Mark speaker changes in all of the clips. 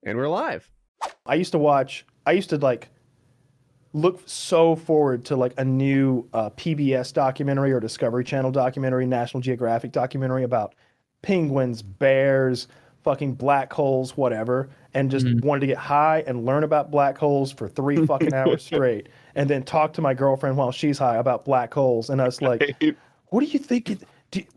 Speaker 1: And we're live.
Speaker 2: I used to like look so forward to like a new PBS documentary or Discovery Channel documentary, National Geographic documentary about penguins, bears, fucking black holes, whatever, and just wanted to get high and learn about black holes for 3 fucking hours straight, and then talk to my girlfriend while she's high about black holes, and I was like, what do you think?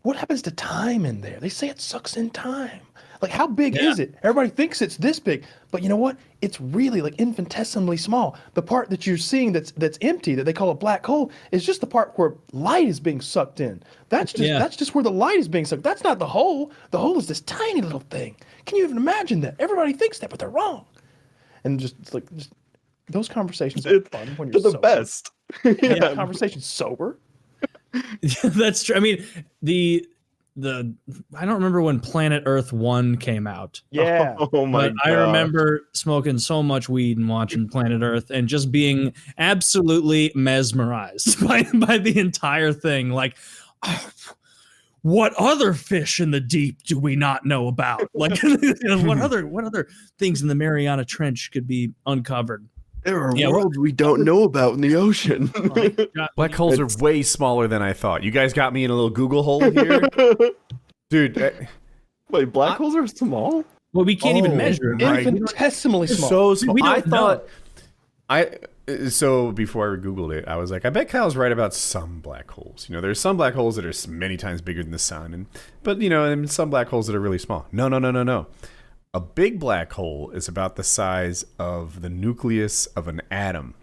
Speaker 2: What happens to time in there? They say it sucks in time. Like, how big is it? Everybody thinks it's this big, but you know what? It's really like infinitesimally small. The part that you're seeing that's empty, that they call a black hole, is just the part where light is being sucked in. That's just where the light is being sucked. That's not the hole. The hole is this tiny little thing. Can you even imagine that? Everybody thinks that, but they're wrong. And just those conversations are fun when you're
Speaker 3: the
Speaker 2: sober.
Speaker 3: best.
Speaker 2: Yeah, conversations sober.
Speaker 4: That's true. I mean, the I don't remember when Planet Earth 1 came out.
Speaker 2: Yeah.
Speaker 3: Oh my
Speaker 4: But
Speaker 3: god.
Speaker 4: I remember smoking so much weed and watching Planet Earth and just being absolutely mesmerized by the entire thing. Like, oh, what other fish in the deep do we not know about? Like, what other things in the Mariana Trench could be uncovered?
Speaker 3: There are
Speaker 4: Yeah,
Speaker 3: worlds we don't know about in the ocean.
Speaker 1: Black holes are way smaller than I thought. You guys got me in a little Google hole here. Dude,
Speaker 3: Wait, black holes are small?
Speaker 4: Well, we can't even measure it. Right?
Speaker 2: Infinitesimally small.
Speaker 1: so small.
Speaker 4: We don't
Speaker 1: I thought
Speaker 4: know.
Speaker 1: so before I Googled it, I was like, I bet Kyle's right about some black holes. You know, there's some black holes that are many times bigger than the sun, but you know, and some black holes that are really small. No. A big black hole is about the size of the nucleus of an atom.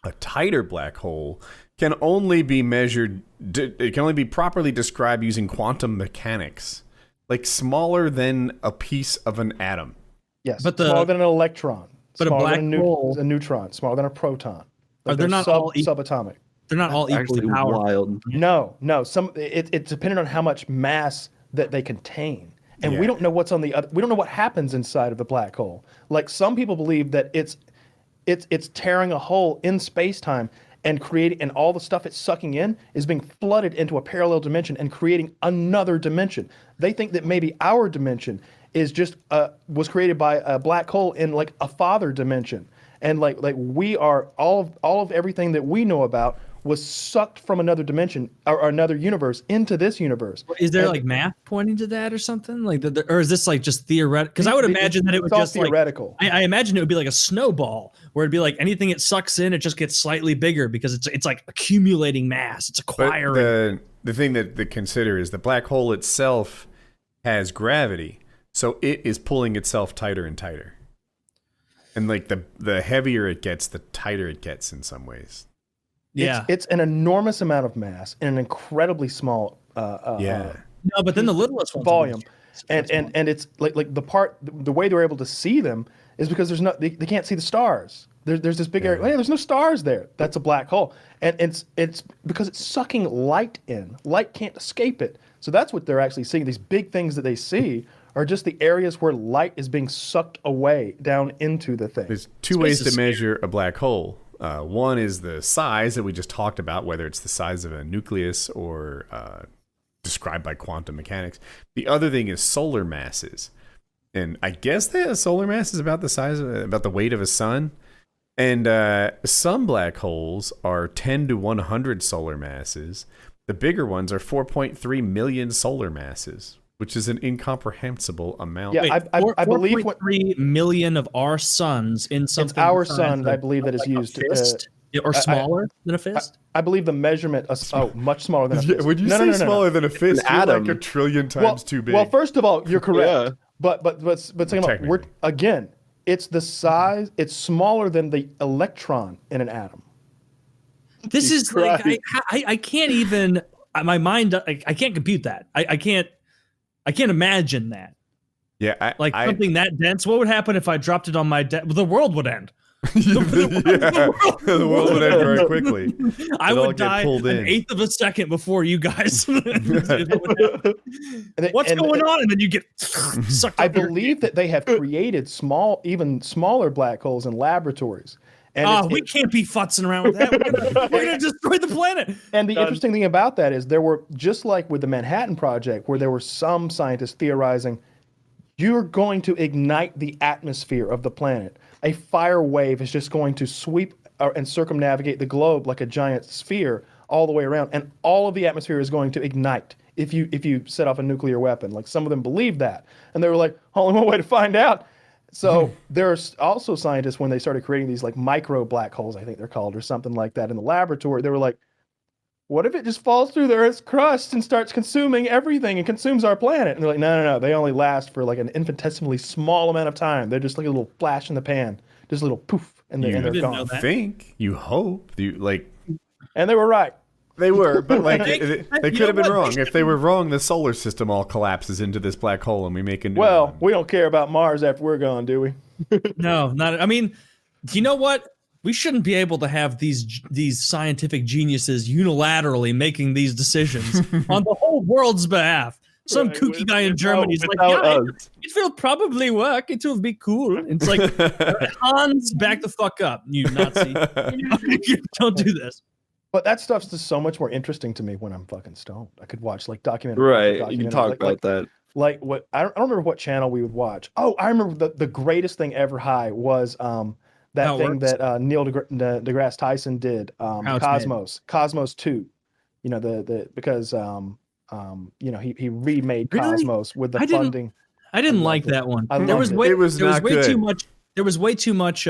Speaker 1: A tighter black hole can only be measured, it can only be properly described using quantum mechanics. Like smaller than a piece of an atom.
Speaker 2: Yes,
Speaker 4: But
Speaker 2: smaller than an electron.
Speaker 4: but a
Speaker 2: smaller
Speaker 4: black
Speaker 2: than
Speaker 4: hole-
Speaker 2: a neutron, smaller than a proton.
Speaker 4: Are they
Speaker 2: they're
Speaker 4: not all
Speaker 2: subatomic?
Speaker 4: They're not all equally
Speaker 3: Actually
Speaker 4: powerful.
Speaker 3: wild.
Speaker 2: No. It's dependent on how much mass that they contain. And
Speaker 1: Yeah.
Speaker 2: we don't know what's on the other. We don't know what happens inside of the black hole. Like, some people believe that it's tearing a hole in space-time and creating, and all the stuff it's sucking in is being flooded into a parallel dimension and creating another dimension. They think that maybe our dimension is just was created by a black hole in like a father dimension, and like we are all of everything that we know about was sucked from another dimension or another universe into this universe.
Speaker 4: Is there
Speaker 2: And
Speaker 4: like math pointing to that or something? Like, or is this like just theoretical? Because I would imagine that it would
Speaker 2: it's all
Speaker 4: just like
Speaker 2: theoretical.
Speaker 4: I imagine it would be like a snowball, where it'd be like anything it sucks in, it just gets slightly bigger because it's like accumulating mass. It's
Speaker 1: But
Speaker 4: acquiring.
Speaker 1: the thing that to consider is the black hole itself has gravity, so it is pulling itself tighter and tighter. And like the heavier it gets, the tighter it gets in some ways.
Speaker 4: Yeah.
Speaker 2: It's an enormous amount of mass in an incredibly small
Speaker 1: Yeah.
Speaker 4: No, but then the littlest ones
Speaker 2: volume. And it's like the way they're able to see them is because they can't see the stars. There's this big area. Hey, there's no stars there. That's a black hole. And it's because it's sucking light in. Light can't escape it. So that's what they're actually seeing. These big things that they see are just the areas where light is being sucked away down into the thing.
Speaker 1: There's two
Speaker 4: Space
Speaker 1: ways
Speaker 4: is
Speaker 1: to measure a black hole. One is the size that we just talked about, whether it's the size of a nucleus or described by quantum mechanics. The other thing is solar masses. And I guess the solar mass is about the size of, about the weight of a sun. And some black holes are 10 to 100 solar masses. The bigger ones are 4.3 million solar masses, which is an incomprehensible amount.
Speaker 2: Yeah,
Speaker 4: Wait,
Speaker 2: I believe
Speaker 4: 4.3 million of our suns in something.
Speaker 2: it's our
Speaker 4: the size
Speaker 2: sun,
Speaker 4: of,
Speaker 2: I believe, that is
Speaker 4: like, a
Speaker 2: used.
Speaker 4: fist, or smaller than a fist.
Speaker 2: I believe the measurement much smaller than a fist.
Speaker 1: Would you
Speaker 2: No,
Speaker 1: say
Speaker 2: no, no, no, no.
Speaker 1: smaller than a fist?
Speaker 3: An
Speaker 1: You're
Speaker 3: atom.
Speaker 1: like a trillion times too big.
Speaker 2: Well, first of all, you're correct.
Speaker 3: Yeah.
Speaker 2: But second of all, we're
Speaker 1: Technically.
Speaker 2: again, it's the size. It's smaller than the electron in an atom.
Speaker 4: This is like
Speaker 3: Christ.
Speaker 4: I can't even my mind. I can't compute that. I can't imagine that.
Speaker 1: yeah,
Speaker 4: Like something that dense. What would happen if I dropped it on my desk? The world would end.
Speaker 1: The world would end very quickly.
Speaker 4: I
Speaker 1: It'll all
Speaker 4: would
Speaker 1: get
Speaker 4: die
Speaker 1: pulled
Speaker 4: an
Speaker 1: in.
Speaker 4: eighth of a second before you guys.
Speaker 2: And it-
Speaker 4: What's
Speaker 2: and-
Speaker 4: going on? And then you get sucked.
Speaker 2: I
Speaker 4: up your-
Speaker 2: believe that they have created even smaller black holes in laboratories. And
Speaker 4: we can't be futzing around with that. We're gonna destroy the planet.
Speaker 2: And the interesting thing about that is there were, just like with the Manhattan Project, where there were some scientists theorizing you're going to ignite the atmosphere of the planet. A fire wave is just going to sweep and circumnavigate the globe like a giant sphere all the way around, and all of the atmosphere is going to ignite if you set off a nuclear weapon. Like, some of them believed that, and they were like, only one way to find out. So there's also scientists, when they started creating these like micro black holes, I think they're called, or something like that, in the laboratory, they were like, what if it just falls through the Earth's crust and starts consuming everything and consumes our planet? And they're like, no, they only last for like an infinitesimally small amount of time. They're just like a little flash in the pan, just a little poof, and they're
Speaker 4: didn't
Speaker 2: gone.
Speaker 4: know that.
Speaker 1: Think, you hope,
Speaker 2: And they were right.
Speaker 1: they were, but like they
Speaker 4: You
Speaker 1: could
Speaker 4: know
Speaker 1: have been
Speaker 4: what?
Speaker 1: wrong. If they were wrong, the solar system all collapses into this black hole, and we make a new
Speaker 2: Well,
Speaker 1: one.
Speaker 2: we don't care about Mars after we're gone, do we?
Speaker 4: No, not. I mean, you know what? We shouldn't be able to have these scientific geniuses unilaterally making these decisions on the whole world's behalf. Some
Speaker 2: Right,
Speaker 4: kooky guy in Germany is like,
Speaker 3: without
Speaker 4: yeah,
Speaker 3: us.
Speaker 4: it will probably work. It will be cool. It's like, Hans, back the fuck up, you Nazi. Don't do this.
Speaker 2: But that stuff's just so much more interesting to me when I'm fucking stoned. I could watch like documentary.
Speaker 3: Right. You can talk about that.
Speaker 2: Like what I don't remember what channel we would watch. Oh, I remember the greatest thing ever high was that
Speaker 4: How it
Speaker 2: thing
Speaker 4: works?
Speaker 2: that Neil deGrasse Tyson did,
Speaker 4: How it's
Speaker 2: Cosmos 2. You know, the because you know, he remade
Speaker 4: Really?
Speaker 2: Cosmos with the
Speaker 4: I didn't-
Speaker 2: funding.
Speaker 4: I didn't
Speaker 2: I
Speaker 4: like
Speaker 2: loved it.
Speaker 4: that one.
Speaker 2: I
Speaker 4: There was
Speaker 2: loved it.
Speaker 4: way,
Speaker 1: It was
Speaker 4: there was
Speaker 1: not
Speaker 4: way too
Speaker 1: good.
Speaker 4: much. There was way too much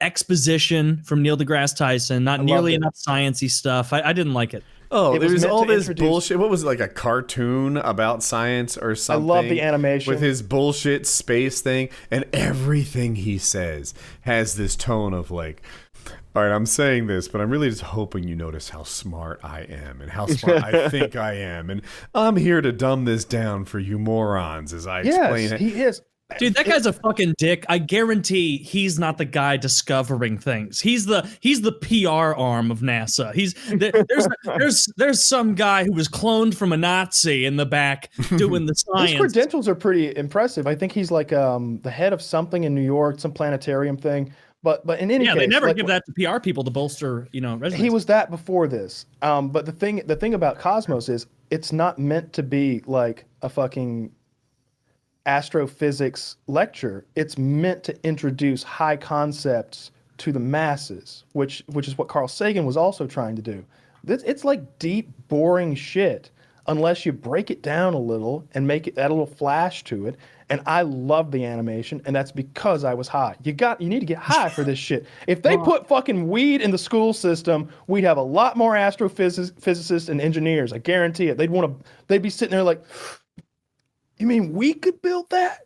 Speaker 4: exposition from Neil deGrasse Tyson. Not
Speaker 2: I
Speaker 4: nearly
Speaker 2: loved it.
Speaker 4: enough sciencey stuff. I didn't like it.
Speaker 1: Oh,
Speaker 2: It
Speaker 1: there
Speaker 2: was
Speaker 1: was
Speaker 2: meant
Speaker 1: all
Speaker 2: to
Speaker 1: this
Speaker 2: introduce-
Speaker 1: bullshit. What was it, like a cartoon about science or
Speaker 2: I
Speaker 1: something?
Speaker 2: love the animation.
Speaker 1: With his bullshit space thing, and everything he says has this tone of like, all right, I'm saying this, but I'm really just hoping you notice how smart I am and how smart I think I am. And I'm here to dumb this down for you morons as I explain
Speaker 2: Yes,
Speaker 1: it.
Speaker 2: he is.
Speaker 4: Dude, that guy's a fucking dick. I guarantee he's not the guy discovering things. He's the PR arm of NASA. There's some guy who was cloned from a Nazi in the back doing the
Speaker 2: His
Speaker 4: science.
Speaker 2: credentials are pretty impressive. I think he's like the head of something in New York, some planetarium thing. But in any
Speaker 4: Yeah,
Speaker 2: case,
Speaker 4: they never
Speaker 2: like,
Speaker 4: give that to PR people to bolster, resumes.
Speaker 2: he was that before this. But the thing about Cosmos is it's not meant to be like a fucking astrophysics lecture. It's meant to introduce high concepts to the masses, which is what Carl Sagan was also trying to do. It's like deep, boring shit unless you break it down a little and make it add a little flash to it. And I love the animation, and that's because I was high. You need to get high for this shit. If they put fucking weed in the school system, we'd have a lot more astrophysicists and engineers. I guarantee it. They'd be sitting there like, you mean we could build that?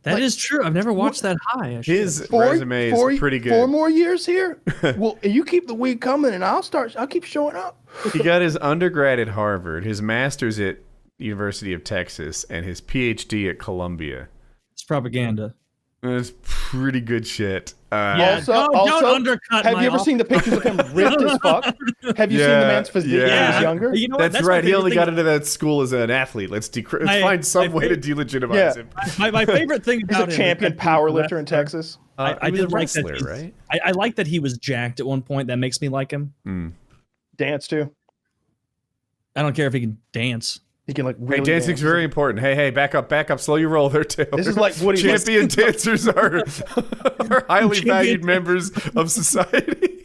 Speaker 4: That is true. I've never watched that high. I should.
Speaker 1: His resume is pretty good.
Speaker 2: 4 more years here? Well, you keep the weed coming, and I'll keep showing up.
Speaker 1: He got his undergrad at Harvard, his master's at University of Texas, and his PhD at Columbia.
Speaker 4: It's propaganda.
Speaker 1: It's pretty good shit.
Speaker 4: Yeah, don't undercut
Speaker 2: have
Speaker 4: my
Speaker 2: you ever
Speaker 4: off-
Speaker 2: seen the pictures of him ripped as fuck? Have you seen the man's physique when he
Speaker 1: yeah.
Speaker 2: was younger?
Speaker 4: You know what?
Speaker 1: That's
Speaker 4: my
Speaker 1: right. He
Speaker 4: favorite
Speaker 1: only
Speaker 4: thing
Speaker 1: got into that school as an athlete. Let's find some way to delegitimize
Speaker 2: Yeah.
Speaker 1: him.
Speaker 4: My favorite thing
Speaker 2: He's
Speaker 4: about
Speaker 2: a
Speaker 4: him is
Speaker 2: champion
Speaker 4: that he was a
Speaker 2: powerlifter in
Speaker 4: wrestler.
Speaker 2: Texas.
Speaker 4: I
Speaker 1: He was a
Speaker 4: did like that.
Speaker 1: wrestler,
Speaker 4: he's-
Speaker 1: right?
Speaker 4: I like that he was jacked at one point. That makes me like him.
Speaker 2: Dance too.
Speaker 4: I don't care if he can dance.
Speaker 2: He can like
Speaker 1: Hey,
Speaker 2: really
Speaker 1: dancing's
Speaker 2: dance.
Speaker 1: very important. Hey, back up, slow your roll there, Taylor.
Speaker 2: This is like Woody
Speaker 1: champion dancers are highly
Speaker 4: Champion
Speaker 1: valued members of society.